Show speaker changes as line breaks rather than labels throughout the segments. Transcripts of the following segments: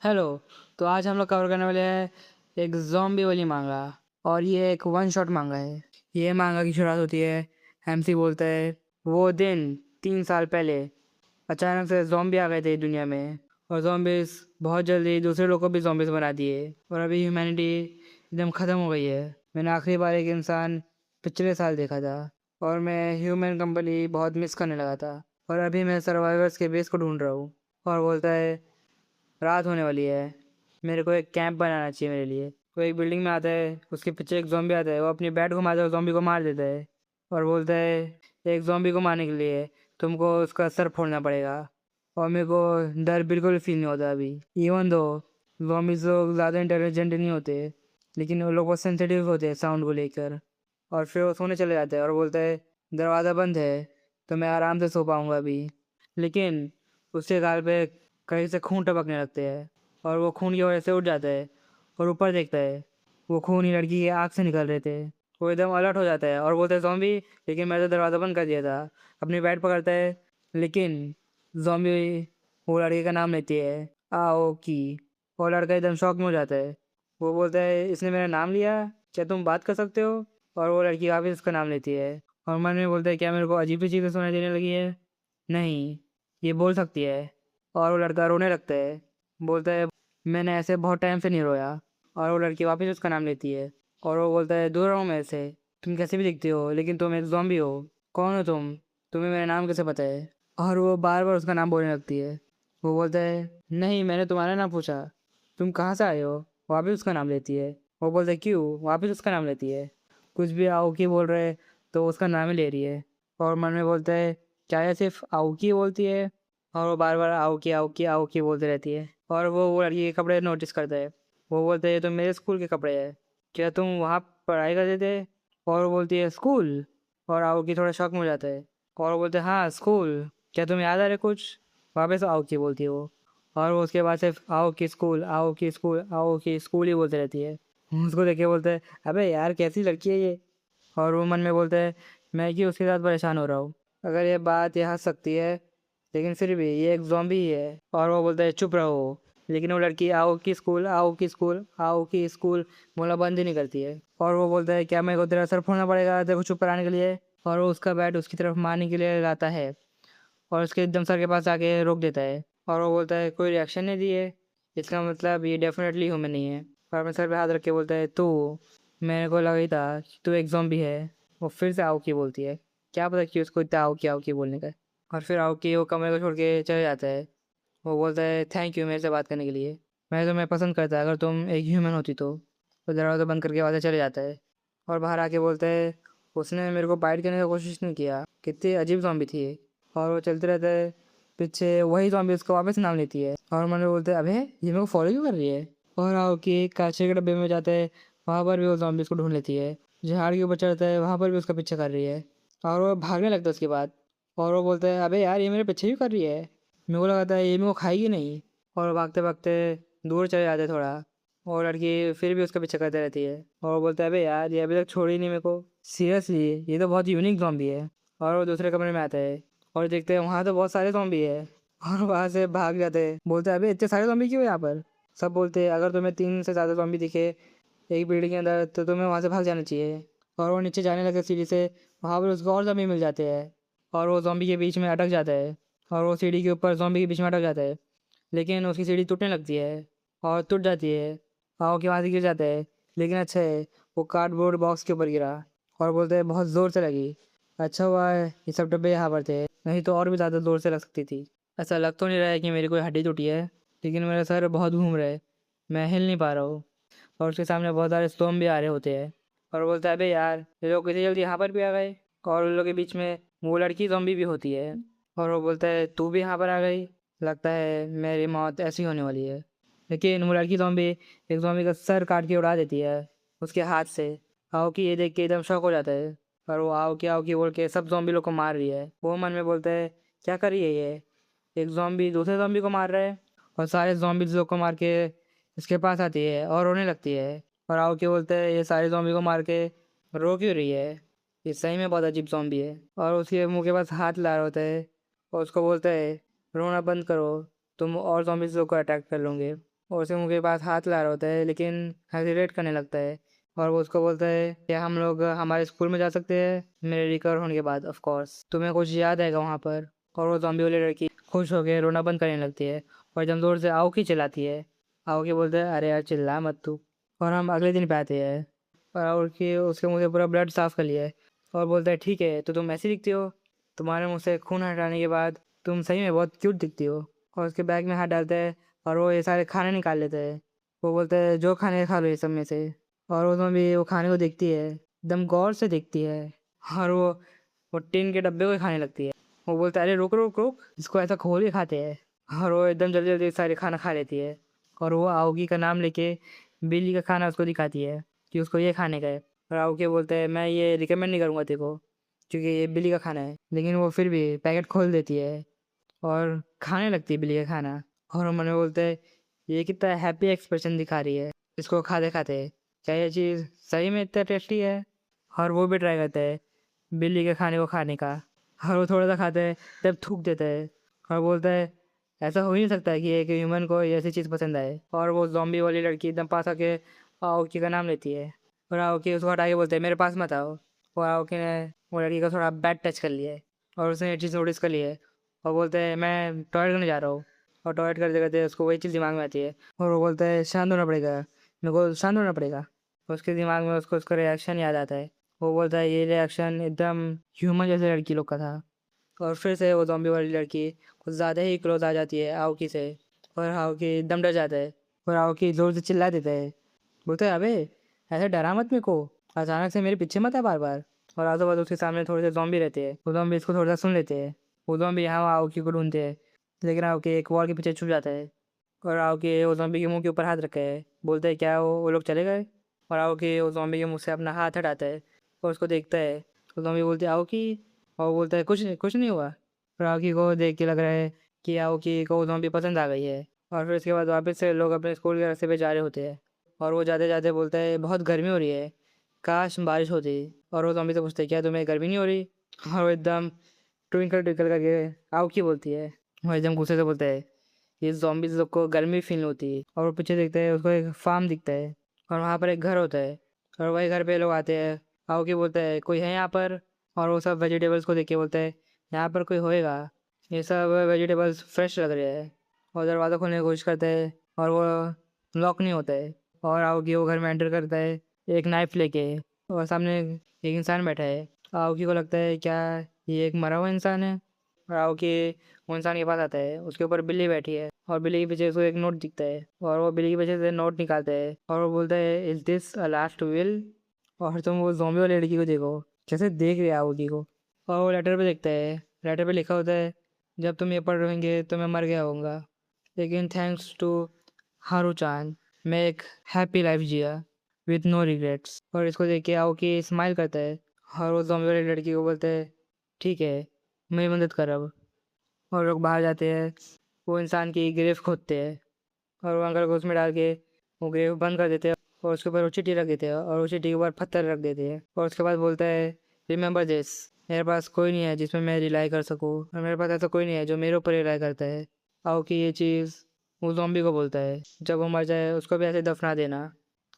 Hello. तो आज हम लोग कवर करने वाले हैं एक ज़ॉम्बी वाली मांगा। और ये एक वन शॉट मांगा है। ये मांगा की शुरुआत होती है, एमसी बोलता है वो दिन 3 साल पहले अचानक से ज़ॉम्बी आ गए थे दुनिया में। और ज़ॉम्बीज बहुत जल्दी दूसरे लोग को भी ज़ॉम्बीज बना दिए और अभी ह्यूमैनिटी एकदम ख़त्म हो गई है। मैंने आखिरी बार एक इंसान पिछले साल देखा था और मैं ह्यूमन कंपनी बहुत मिस करने लगा था। और अभी मैं सर्वाइवर्स के बेस को ढूंढ रहा हूँ। और बोलता है रात होने वाली है, मेरे को एक कैंप बनाना चाहिए मेरे लिए। वो एक बिल्डिंग में आता है, उसके पीछे एक ज़ॉम्बी आता है, वो अपनी बैट घुमाता है और ज़ॉम्बी को मार देता है। और बोलता है एक ज़ॉम्बी को मारने के लिए तुमको उसका सर फोड़ना पड़ेगा। और मेरे को डर बिल्कुल फील नहीं होता अभी। इवन दो ज़ॉम्बीज लोग ज़्यादा इंटेलिजेंट नहीं होते, लेकिन वो लोग बहुत सेंसिटिव होते हैं साउंड को लेकर। और फिर वो सोने चले जाते हैं और बोलता है दरवाज़ा बंद है तो मैं आराम से सो पाऊँगा अभी। लेकिन उसके गाल पे कहीं से खून टपकने लगते हैं और वो खून की वजह से उठ जाता है और ऊपर देखता है वो खून ही लड़की की आँख से निकल रहे थे। वो एकदम अलर्ट हो जाता है और बोलता है ज़ॉम्बी, लेकिन मैं तो दरवाज़ा बंद कर दिया था। अपनी बैट पकड़ता है, लेकिन ज़ॉम्बी वो लड़के का नाम लेती है, आओ की। और लड़का एकदम शॉक में हो जाता है। वो बोलता है इसने मेरा नाम लिया, क्या तुम बात कर सकते हो? और वो लड़की वापस उसका नाम लेती है और मन में बोलता है क्या मेरे को अजीब सी चीज़ें सुनाई देने लगी है? नहीं, ये बोल सकती है। और वो लड़का रोने लगता है, बोलता है मैंने ऐसे बहुत टाइम से नहीं रोया। और वो लड़की वापस उसका नाम लेती है और वो बोलता है दूर रहो मेरे से, तुम कैसे भी दिखती हो लेकिन तुम एक ज़ॉम्बी हो। कौन हो तुम? तुम्हें मेरा नाम कैसे पता है? और वो बार बार उसका नाम बोलने लगती है। वो बोलता है नहीं, मैंने तुम्हारा नाम पूछा, तुम कहाँ से आए हो? वापस उसका नाम लेती है। वो बोलता है क्यों? वापस उसका नाम लेती है। कुछ भी आओकी बोल रहे तो उसका नाम ही ले रही है। और मन में बोलता है क्या ये सिर्फ आओकी बोलती है? और वो बार बार आओकी आओकी आओकी बोलती रहती है। और वो लड़की के कपड़े नोटिस करता है। वो बोलता है ये तो मेरे स्कूल के कपड़े हैं, क्या तुम वहाँ पढ़ाई करते थे? और वो बोलती है स्कूल। और आओकी थोड़ा शॉक में हो जाता है और वो बोलते हैं हाँ स्कूल, क्या तुम्हें याद आ रहा है कुछ? वापस आओकी बोलती है वो। और वो उसके बाद सिर्फ Aoki school Aoki school Aoki school ही बोलती रहती है। उसको देख के बोलते हैं अबे यार कैसी लड़की है ये। और वो मन में बोलता है मैं क्यों उसके साथ परेशान हो रहा हूँ, अगर ये बात ये हंस सकती है लेकिन फिर भी ये एक ज़ॉम्बी ही है। और वो बोलता है चुप रहो, लेकिन वो लड़की आओ की स्कूल आओ की स्कूल आओ की स्कूल बोलना बंद ही नहीं करती है। और वो बोलता है क्या मेरे को तेरा सर फोड़ना पड़ेगा तेरे को चुप कराने के लिए? और वो उसका बैट उसकी तरफ मारने के लिए लाता है और उसके एकदम सर के पास आके रोक देता है। और वो बोलता है कोई रिएक्शन नहीं दिए, इसका मतलब ये डेफिनेटली ह्यूमन नहीं है। और अपने सर पे हाथ रख के बोलता है तू, मेरे को लगा ही था कि तू एक ज़ॉम्बी है। वो फिर से आओकी बोलती है, क्या पता कि उसको इतना आओकी बोलने का है। और फिर आओकी वो कमरे को छोड़ के चले जाता है। वो बोलता है थैंक यू मेरे से बात करने के लिए, मैं तुम्हें पसंद करता अगर तुम एक ह्यूमन होती तो। दरवाज़ा बंद करके वहाँ से चले जाता है और बाहर आके बोलता है उसने मेरे को बाइट करने की कोशिश नहीं किया, कितनी अजीब ज़ॉम्बी थी ये। और वो चलते रहता है, पीछे वही ज़ॉम्बी उसको वापस नाम लेती है और मन में बोलते हैं अबे ये मेरे को फॉलो क्यों कर रही है। और आओकी कांचे के डब्बे में जाता है, वहाँ पर भी वो ज़ॉम्बी उसको ढूंढ लेती है। झाड़ के ऊपर चढ़ता है, वहाँ पर भी उसका पीछा कर रही है और वो भागने लगता है उसके बाद। और वो बोलता है अबे यार ये मेरे पीछे भी कर रही है, मेरे को लगा था ये मेरे को खाएगी नहीं। और भागते भागते दूर चले जाते थोड़ा, और लड़की फिर भी उसका पीछा करते रहती है। और वो बोलता है अबे यार ये अभी तक छोड़ी नहीं मेरे को, सीरियसली ये तो बहुत यूनिक ज़ॉम्बी है। और वो दूसरे कमरे में आता है और देखते हैं वहाँ तो बहुत सारे ज़ॉम्बी है। और वहाँ से भाग जाते हैं, बोलते हैं अबे इतने सारे ज़ॉम्बी क्यों है यहाँ पर? सब बोलते हैं अगर तुम्हें 3 से ज़्यादा ज़ॉम्बी दिखे एक बिल्डिंग के अंदर तो तुम्हें वहाँ से भाग जाना चाहिए। और वो नीचे जाने लगे सीढ़ी से, वहाँ पर उसको और ज़ॉम्बी मिल जाते हैं और वो ज़ॉम्बी के बीच में अटक जाता है। और वो सीढ़ी के ऊपर ज़ॉम्बी के बीच में अटक जाता है, लेकिन उसकी सीढ़ी टूटने लगती है और टूट जाती है। आओ के वहाँ से गिर जाता है, लेकिन अच्छा है वो कार्डबोर्ड बॉक्स के ऊपर गिरा। और बोलते हैं बहुत ज़ोर से लगी, अच्छा हुआ है ये सब डब्बे यहाँ पर थे, नहीं तो और भी ज़्यादा ज़ोर से लग सकती थी। ऐसा लग तो नहीं रहा है कि मेरी कोई हड्डी टूटी है, लेकिन मेरा सर बहुत घूम रहा है, मैं हिल नहीं पा रहा हूँ। और उसके सामने बहुत सारे स्टोम भी आ रहे होते हैं। और बोलता है अबे यार ये लोग कितनी जल्दी यहाँ पर भी आ गए। और उन लोग के बीच में वो लड़की ज़ॉम्बी भी होती है। और वो बोलता है तू भी यहाँ पर आ गई, लगता है मेरी मौत ऐसी होने वाली है। लेकिन वो लड़की ज़ॉम्बी एक ज़ॉम्बी का सर काट के उड़ा देती है उसके हाथ से। आओकी ये देख के एकदम शॉक हो जाता है और वो आओकी बोल के सब ज़ॉम्बी लोग को मार रही है। वो मन में बोलता है क्या कर रही है ये, एक ज़ॉम्बी दूसरे ज़ॉम्बी को मार रहा है। और सारे ज़ॉम्बीज़ लोग को मार के इसके पास आती है और रोने लगती है। और आओकी बोलते हैं ये सारे ज़ॉम्बी को मार के रो क्यों रही है, ये सही में बहुत अजीब ज़ॉम्बी है। और उसके मुंह के पास हाथ ला रहा होता है और उसको बोलता है रोना बंद करो, तुम और ज़ॉम्बीज़ लोग को अटैक कर लोगे। और उसके मुंह के पास हाथ ला रहा होता है लेकिन हेजिटेट करने लगता है। और वो उसको बोलता है क्या हम लोग हमारे स्कूल में जा सकते हैं मेरे रिकवर होने के बाद, ऑफ कोर्स तुम्हें कुछ याद आएगा वहाँ पर। और वो जॉम्बी वाली लड़की खुश होकर रोना बंद करने लगती है और एकदम जोर से आओ की चिल्लाती है। आओ की बोलते हैं अरे यार चिल्ला मत तू। और हम अगले दिन पे आते हैं और आओ की उसके मुँह से पूरा ब्लड साफ कर लिया है और बोलता है ठीक है तो तुम ऐसी दिखती हो, तुम्हारे मुँह से खून हटाने के बाद तुम सही में बहुत क्यूट दिखती हो। और उसके बैग में हाथ डालते हैं और वो ये सारे खाने निकाल लेते हैं। वो बोलते हैं जो खाने खा लो ये सब में से। और उसमें भी वो खाने को देखती है, एकदम गौर से देखती है और वो टिन के डब्बे को ही खाने लगती है। वो बोलता है अरे रुक रुक रुक, इसको ऐसा खोल के खाते हैं। और वो एकदम जल्दी जल्दी सारे खाना खा लेती है और वो आओगी का नाम लेके बिल्ली का खाना उसको दिखाती है कि उसको ये खाने का है। और आओगी बोलते हैं मैं ये रिकमेंड नहीं करूँगा तेरे को क्योंकि ये बिल्ली का खाना है, लेकिन वो फिर भी पैकेट खोल देती है और खाने लगती है बिल्ली का खाना। और मन में बोलते हैं ये कितना हैप्पी एक्सप्रेशन दिखा रही है इसको खाते खाते, क्या ये चीज़ सही में इतना टेस्टी है। और वो भी ट्राई करते हैं बिल्ली के खाने को खाने का और वो थोड़ा सा खाते हैं तब थूक देते हैं और बोलता है ऐसा हो ही नहीं सकता कि एक ह्यूमन को ये ऐसी चीज़ पसंद आए। और वो जॉम्बी वाली लड़की एकदम पास आके आओकी का नाम लेती है और आओकी उसको हटा के बोलते हैं मेरे पास मत आओ। और आओकी ने वो लड़की का थोड़ा बैड टच कर लिया है और उसने ये चीज़ नोटिस कर ली है और बोलते हैं मैं टॉयलेट करने जा रहा हूँ। और टॉयलेट करते करते उसको वही चीज़ दिमाग में आती है और वो बोलता है शांत होना पड़ेगा, मेरे को शांत होना पड़ेगा। उसके दिमाग में उसको उसका रिएक्शन याद आता है। वो बोलता है ये रिएक्शन एकदम ह्यूमन जैसे लड़की लोग का था। और फिर से वो ज़ॉम्बी वाली लड़की कुछ ज़्यादा ही क्लोज आ जाती है आओकी से और आओकी एकदम डर जाता है और आओकी ज़ोर से चिल्ला देता है, बोलता है अबे ऐसे डरा मत मेरे को, अचानक से मेरे पीछे मत है बार बार। और आजू बाजू उसके सामने थोड़े से ज़ॉम्बी रहते हैं, वो ज़ॉम्बी इसको थोड़ा सा सुन लेते हैं। वो ज़ॉम्बी यहाँ आओकी को ढूंढते हैं लेकिन आओकी एक वॉल के पीछे छुप जाता है और आओकी वो ज़ॉम्बी के मुंह के ऊपर हाथ रखे है, बोलते हैं क्या वो लोग चले गए। और आओकी वो ज़ॉम्बी के मुंह से अपना हाथ हटाता है और उसको देखता है तो ज़ॉम्बी बोलते हैं आओकी। और वो बोलता है कुछ नहीं हुआ। और आओकी को देख के लग रहा है कि आओकी को वो ज़ॉम्बी पसंद आ गई है। और फिर उसके बाद वापस से लोग अपने स्कूल के रास्ते पे जा रहे होते हैं और वो जाते जाते बोलता है बहुत गर्मी हो रही है, काश बारिश होती। और वो ज़ॉम्बी से पूछते हैं क्या तुम्हें गर्मी नहीं हो रही। और वो एकदम ट्विंकल ट्विंकल करके आओकी बोलती है। वो एकदम गुस्से से बोलता है ये ज़ॉम्बीज़ लोग को गर्मी फील होती है। और वो पीछे देखता है उसको एक फार्म दिखता है और वहाँ पर एक घर होता है और वही घर पे लोग आते हैं। आओकी बोलता है कोई है यहाँ पर। और वो सब वेजिटेबल्स को देख के बोलता है यहाँ पर कोई होएगा, ये सब वेजिटेबल्स फ्रेश लग रहे हैं। और दरवाज़ा खोलने की कोशिश करता है और वो लॉक नहीं होता है। और आओकी वो घर में एंटर करता है एक नाइफ लेके और सामने एक इंसान बैठा है। आओकी को लगता है क्या ये एक मरा हुआ इंसान है। और आओकी वो इंसान के पास आता है, उसके ऊपर बिल्ली बैठी है और बिल्ली के पीछे उसको एक नोट दिखता है और वो बिल्ली के पीछे से नोट निकालता है और वो बोलता है is this a last will. और तुम वो ज़ॉम्बी वाली लड़की को देखो कैसे देख रही है आओकी को। और वो लेटर पे देखता है, लेटर पे लिखा होता है जब तुम ये पढ़ रहेंगे तो मैं मर गया होऊंगा, लेकिन थैंक्स टू हारू चांद मैं एक हैप्पी लाइफ जिया विथ नो रिग्रेट्स। और इसको देख के आओकी स्माइल करता है और वो ज़ॉम्बी वाली लड़की को बोलता है ठीक है मेरी मदद कर अब। और लोग बाहर जाते हैं, वो इंसान की ग्रेव खोदते हैं और वो अंकल को उसमें डाल के वो ग्रेव बंद कर देते हैं और उसके ऊपर वो चिट्ठी रख देते हैं और उस चिट्ठी के ऊपर पत्थर रख देते हैं। और उसके बाद बोलता है रिमेंबर दिस, मेरे पास कोई नहीं है जिसमें मैं रिलाई कर सकूँ और मेरे पास ऐसा कोई नहीं है जो मेरे ऊपर रिलाई करता है। आओ कि ये चीज़ वो ज़ॉम्बी को बोलता है जब वो मर जाए उसको भी ऐसे दफना देना।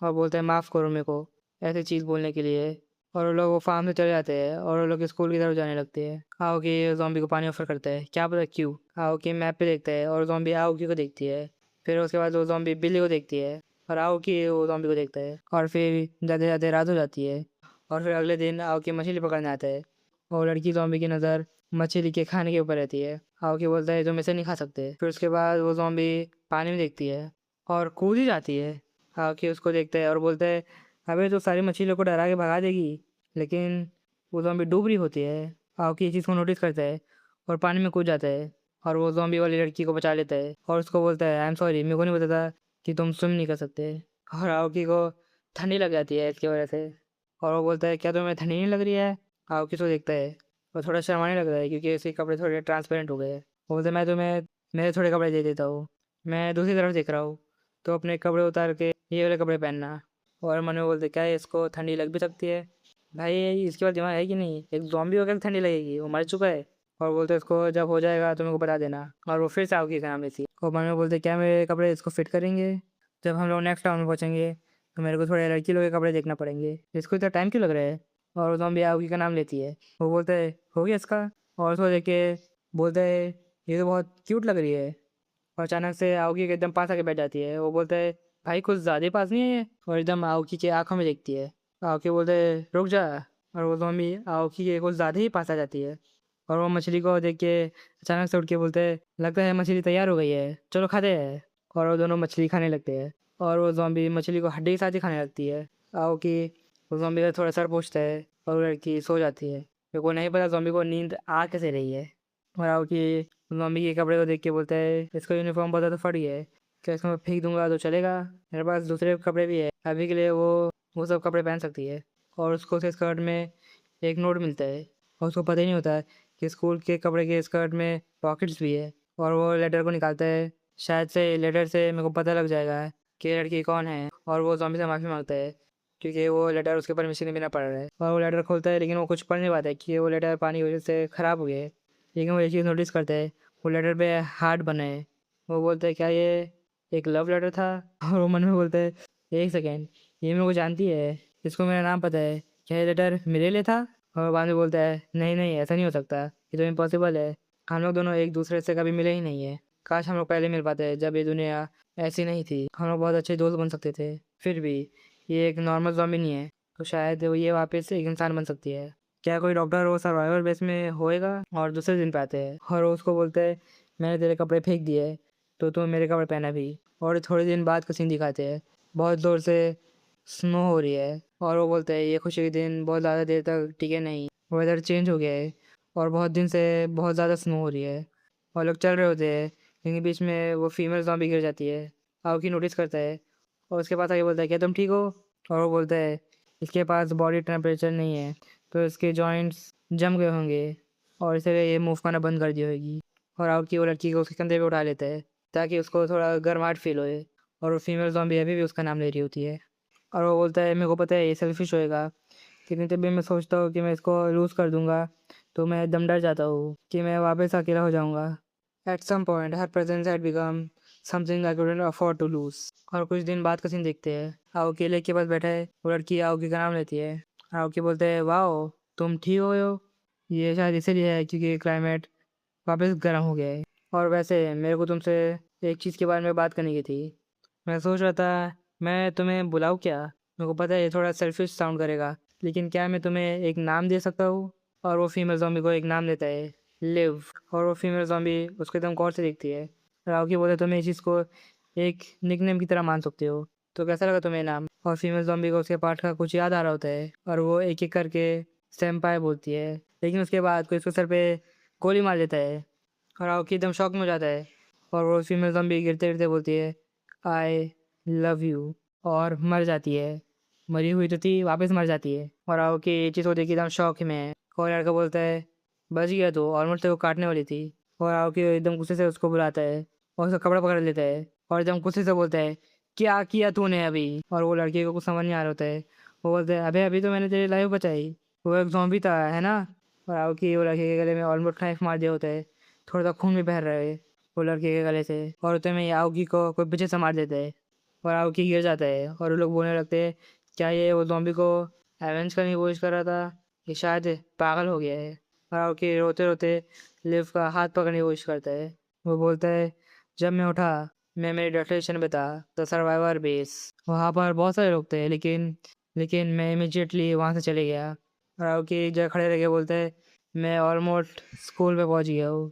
और बोलता है माफ़ करो मेरे को ऐसी चीज़ बोलने के लिए। और वो लोग वो फार्म से चले जाते हैं और वो लोग स्कूल की तरफ जाने लगते हैं। आओकी ज़ॉम्बी को पानी ऑफर करता है, क्या पता क्यों। आओकी मैप पे देखता है और ज़ॉम्बी आओकी को देखती है। फिर उसके बाद वो ज़ॉम्बी बिल्ली को देखती है और आओकी वो ज़ॉम्बी को देखता है। और फिर जाते जाते रात हो जाती है और फिर अगले दिन आओकी मछली पकड़ने आता है और लड़की ज़ॉम्बी की नज़र मछली के खाने के ऊपर रहती है। आओकी बोलता है तुम इसे नहीं खा सकते। फिर उसके बाद वो ज़ॉम्बी पानी में देखती है और कूद ही जाती है। आओकी उसको देखता है और बोलता है अबे तो सारी मछलियों को डरा के भगा देगी, लेकिन वो ज़ॉम्बी डूब रही होती है। आओकी ये चीज़ को नोटिस करता है और पानी में कूद जाता है और वो ज़ॉम्बी वाली लड़की को बचा लेता है और उसको बोलता है आई एम सॉरी मेरे को नहीं पता था कि तुम स्विम नहीं कर सकते। और आओकी को ठंडी लग जाती है इसकी वजह से और वो बोलता है क्या तुम्हें ठंडी नहीं लग रही है। आओकी उसको देखता है और थोड़ा शर्माने लग रहा है क्योंकि उसके कपड़े थोड़े ट्रांसपेरेंट हो गए हैं। वो बोलता है मैं तुम्हें मेरे थोड़े कपड़े दे देता हूँ, मैं दूसरी तरफ देख रहा हूँ तो अपने कपड़े उतार के ये वाले कपड़े पहनना। और मनु बोलते क्या है इसको ठंडी लग भी सकती है। भाई इसके बाद दिमाग है कि नहीं, एक ज़ॉम्बी को कैसे ठंडी लगेगी, वो मर चुका है। और बोलते इसको जब हो जाएगा तो मेरे को बता देना। और वो फिर से आओगी का नाम लेती है और बाद में बोलते क्या मेरे कपड़े इसको फिट करेंगे? जब हम लोग नेक्स्ट टाउन में पहुँचेंगे तो मेरे को थोड़े लड़की लोग के कपड़े देखना पड़ेंगे, इसको इतना टाइम क्यों लग रहा है? और वो ज़ॉम्बी आओगी का नाम लेती है। वो बोलते है हो गया इसका। और उसको देख के बोलते है ये तो बहुत क्यूट लग रही है। और अचानक से आओगी के एकदम पास आके बैठ जाती है। वो बोलता है भाई कुछ ज़्यादा ही पास नहीं है ये? और एकदम आओकी के आंखों में देखती है। आओकी बोलते है रुक जा। और वो ज़ॉम्बी आओकी के कुछ ज़्यादा ही पास आ जाती है। और वो मछली को देख के अचानक से उठ के बोलते हैं लगता है मछली तैयार हो गई है, चलो खाते हैं। और वो दोनों मछली खाने लगते हैं और वो ज़ॉम्बी मछली को हड्डी के साथ ही खाने लगती है। आओकी वो ज़ॉम्बी का थोड़ा सर पूछता है और वो लड़की सो जाती है। मेरे को नहीं पता ज़ॉम्बी को नींद आ कैसे रही है। और आओकी मम्मी के कपड़े को देख के बोलता है इसका यूनिफॉर्म बहुत ज़्यादा फट गया है, क्या इसको मैं फेंक दूंगा तो चलेगा? मेरे पास दूसरे कपड़े भी है, अभी के लिए वो सब कपड़े पहन सकती है। और उसको उसके स्कर्ट में एक नोट मिलता है और उसको पता ही नहीं होता है कि स्कूल के कपड़े के स्कर्ट में पॉकेट्स भी है। और वो लेटर को निकालता है, शायद से लेटर से मेरे को पता लग जाएगा कि ये लड़की कौन है। और वो ज़ॉम्बी से माफ़ी मांगता है क्योंकि वो लेटर उसके परमिशन के बिना पढ़ रहा है। और वो लेटर खोलता है लेकिन वो कुछ पढ़ नहीं पाता है कि वो लेटर पानी की वजह से ख़राब हो गया है। लेकिन वो एक चीज़ नोटिस करता है, वो लेटर पे हार्ट बना है। वो बोलता है क्या ये एक लव लेटर था? और वो मन में बोलता है एक सेकेंड, ये मेरे को जानती है, इसको मेरा नाम पता है, क्या ये लेटर मेरे लिए था? और बाद में बोलता है नहीं नहीं ऐसा नहीं हो सकता, ये तो इम्पॉसिबल है, हम लोग दोनों एक दूसरे से कभी मिले ही नहीं है। काश हम लोग पहले मिल पाते जब ये दुनिया ऐसी नहीं थी, हम लोग बहुत अच्छे दोस्त बन सकते थे। फिर भी ये एक नॉर्मल ज़ॉम्बी नहीं है तो शायद वो ये वापस एक इंसान बन सकती है। क्या कोई डॉक्टर वो सर्वाइवल बेस में होएगा? और दूसरे दिन पे आते हैं और वो उसको बोलते हैं मैंने तेरे कपड़े फेंक दिए तो तू मेरे कपड़े पहना भी। और थोड़े दिन बाद का सीन दिखाते हैं, बहुत ज़ोर से स्नो हो रही है और वो बोलते हैं ये खुशी के दिन बहुत ज़्यादा देर तक टिके नहीं, वेदर चेंज हो गया है और बहुत दिन से बहुत ज़्यादा स्नो हो रही है। और लोग चल रहे होते हैं लेकिन बीच में वो फीमेल ज़ॉम्बी गिर जाती है। आओकी नोटिस करता है और उसके पास आके बोलता है क्या तुम ठीक हो? और वो बोलता है इसके पास बॉडी टेम्परेचर नहीं है तो इसके जॉइंट्स जम गए होंगे और इसे ये मूव करना बंद कर दी होगी। और आओकी वो लड़की को उसके कंधे पे उठा लेता है ताकि उसको थोड़ा गर्माहट फील होए। और वो फीमेल ज़ॉम्बी अभी भी उसका नाम ले रही होती है। और वो बोलता है मेरे को पता है ये सेल्फिश होएगा लेकिन जब भी मैं सोचता हूँ कि मैं इसको लूज़ कर दूंगा तो मैं एकदम डर जाता हूँ कि मैं वापस अकेला हो जाऊँगा। At some point her presence had become something I couldn't afford to lose. और कुछ दिन बाद का सीन देखते हैं, आओ केले के पास बैठा है, वो लड़की आओकी का नाम लेती है। आओकी बोलते हैं वाओ तुम ठीक हो? ये शायद इसीलिए है क्योंकि क्लाइमेट वापस गर्म हो गया है। और वैसे मेरे को तुमसे एक चीज़ के बारे में बात करनी की थी। मैं सोच रहा था मैं तुम्हें बुलाऊँ क्या? मेरे को पता है ये थोड़ा सेल्फिश साउंड करेगा लेकिन क्या मैं तुम्हें एक नाम दे सकता हूँ? और वो फीमेल ज़ॉम्बी को एक नाम देता है, लिव। और वो फीमेल ज़ॉम्बी उसको एकदम गौर से देखती है। राउकी बोलते तुम इस चीज़ को एक निकनेम की तरह मान सकते हो, तो कैसा लगा तुम्हें नाम? और फीमेल ज़ॉम्बी को उसके पार्ट का कुछ याद आ रहा होता है और वो एक एक करके सेम्पाई बोलती है लेकिन उसके बाद कोई उसके सर पे गोली मार देता है और राउकी एकदम शॉक में हो जाता है। और वो फीमेल ज़ॉम्बी गिरते गिरते बोलती है आई लव यू और मर जाती है। मरी हुई तो थी वापस मर जाती है। और राउकी ये चीज़ को देख के एकदम शौक में है। और लड़का बोलता है बच गया तो ऑलमोस्ट तेरे को काटने वाली थी। और आओ के एकदम गुस्से से उसको बुलाता है और उसका कपड़ा पकड़ लेता है और एकदम गुस्से से बोलता है क्या किया तूने अभी? और वो लड़के को कुछ समझ नहीं आ रहा होता है। वो बोलता है अबे अभी तो मैंने तेरी लाइफ बचाई, वो एक ज़ॉम्बी था है ना? और आओ कि वो लड़के के गले में ऑलमोस्ट नाइफ मार दिया होता है, थोड़ा सा खून भी बह रहा है वो लड़के के गले से। और उतने में आओगी को कोई पीछे से मार देता है और आओगी गिर जाता है। और वो लोग बोलने लगते हैं क्या ये वो ज़ॉम्बी को एवेंज करने की कोशिश कर रहा था, ये शायद पागल हो गया है। और के रोते रोते लिव का हाथ पकड़ने की कोशिश करता है। वो बोलता है जब मैं उठा मैं मेरे डेस्टिनेशन पे था, द सर्वाइवर बेस। वहाँ पर बहुत सारे लोग थे लेकिन मैं इमिजिएटली वहाँ से चले गया। और की जगह खड़े रह के बोलता है मैं ऑलमोस्ट स्कूल पे पहुँच गया हूँ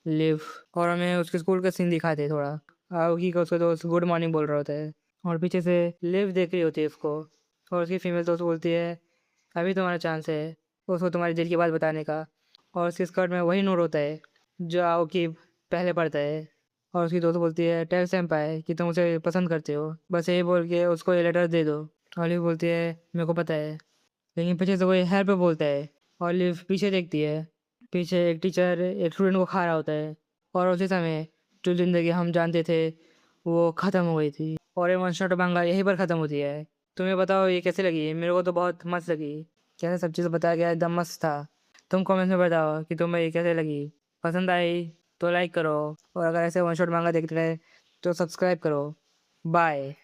लिव। और हमें उसके स्कूल का सीन दिखाते हैं थोड़ा। आओगी का उसका दोस्त गुड मॉर्निंग बोल रहा होता है और पीछे से लिव देख रही होती है उसको। और उसकी फीमेल दोस्त बोलती है अभी तुम्हारा चांस है उसको तुम्हारे दिल की बात बताने का। और उसके स्कर्ट में वही नोट होता है जो आओकी पहले पढ़ता है। और उसकी दोस्त बोलती है टेल सेम्पाई कि तुम उसे पसंद करते हो, बस यही बोल के उसको ये लेटर दे दो। ऑलिव बोलती है मेरे को पता है, लेकिन पीछे से कोई हेल्प बोलता है। ऑलिव पीछे देखती है, पीछे एक टीचर एक स्टूडेंट को खा रहा होता है। और उसी समय जो ज़िंदगी हम जानते थे वो ख़त्म हो गई थी और ये वन शॉट मांगा यहीं पर ख़त्म होती है। तुम्हें बताओ ये कैसे लगी? मेरे को तो बहुत मस्त लगी, कैसे सब चीज़ बताया गया एकदम मस्त था। तुम कमेंट्स में बताओ कि तुम्हें ये कैसे लगी। पसंद आई तो लाइक करो, और अगर ऐसे वन शॉट मांगा देखते रहे तो सब्सक्राइब करो। बाय।